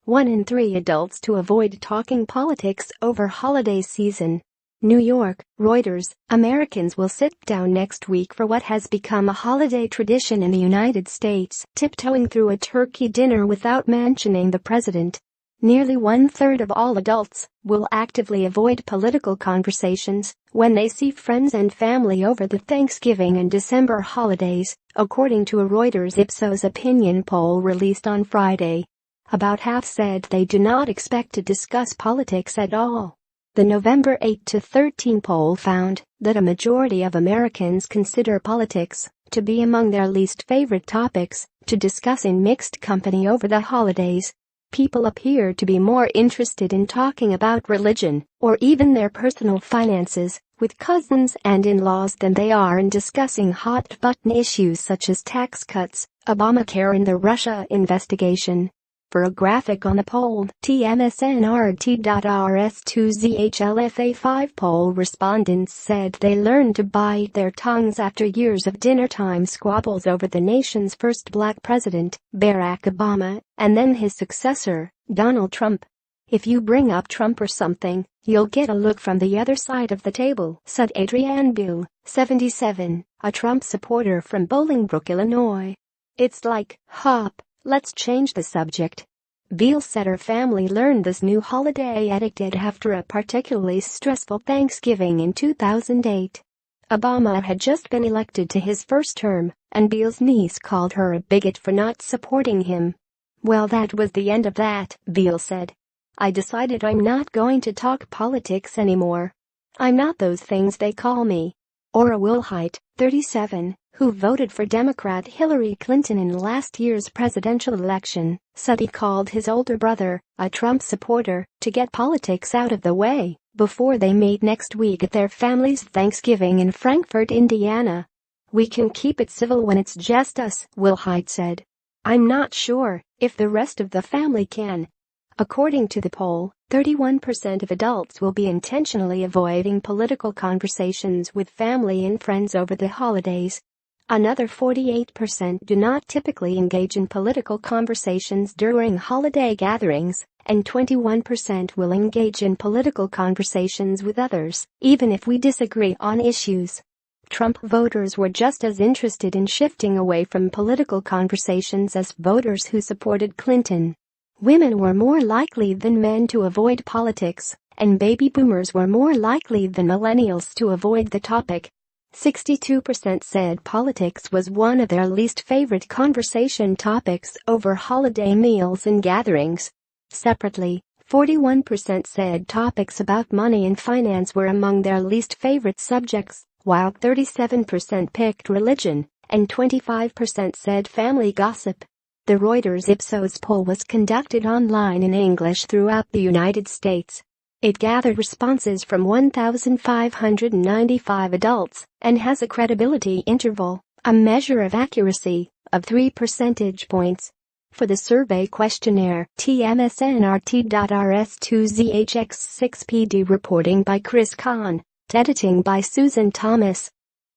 1 in 3 adults to avoid talking politics over holiday season. New York, Reuters, Americans will sit down next week for what has become a holiday tradition in the United States, tiptoeing through a turkey dinner without mentioning the president. Nearly one-third of all adults will actively avoid political conversations when they see friends and family over the Thanksgiving and December holidays, according to a Reuters Ipsos opinion poll released on Friday. About half said they do not expect to discuss politics at all. The November 8-13 poll found that a majority of Americans consider politics to be among their least favorite topics to discuss in mixed company over the holidays. People appear to be more interested in talking about religion or even their personal finances with cousins and in-laws than they are in discussing hot-button issues such as tax cuts, Obamacare and the Russia investigation. For a graphic on the poll, TMSNRT.RS2ZHLFA5 poll respondents said they learned to bite their tongues after years of dinnertime squabbles over the nation's first black president, Barack Obama, and then his successor, Donald Trump. "If you bring up Trump or something, you'll get a look from the other side of the table," said Adrienne Bill, 77, a Trump supporter from Bolingbrook, Illinois. "It's like, hop, let's change the subject." Beale said her family learned this new holiday etiquette after a particularly stressful Thanksgiving in 2008. Obama had just been elected to his first term, and Beale's niece called her a bigot for not supporting him. "Well, that was the end of that," Beale said. "I decided I'm not going to talk politics anymore. I'm not those things they call me." Ora Wilhite, 37, who voted for Democrat Hillary Clinton in last year's presidential election, said he called his older brother, a Trump supporter, to get politics out of the way before they meet next week at their family's Thanksgiving in Frankfort, Indiana. "We can keep it civil when it's just us," Wilhite said. "I'm not sure if the rest of the family can." According to the poll, 31% of adults will be intentionally avoiding political conversations with family and friends over the holidays. Another 48% do not typically engage in political conversations during holiday gatherings, and 21% will engage in political conversations with others, even if we disagree on issues. Trump voters were just as interested in shifting away from political conversations as voters who supported Clinton. Women were more likely than men to avoid politics, and baby boomers were more likely than millennials to avoid the topic. 62% said politics was one of their least favorite conversation topics over holiday meals and gatherings. Separately, 41% said topics about money and finance were among their least favorite subjects, while 37% picked religion, and 25% said family gossip. The Reuters Ipsos poll was conducted online in English throughout the United States. It gathered responses from 1,595 adults and has a credibility interval, a measure of accuracy, of 3 percentage points. For the survey questionnaire, TMSNRT.RS2ZHX6PD reporting by Chris Kahn, editing by Susan Thomas.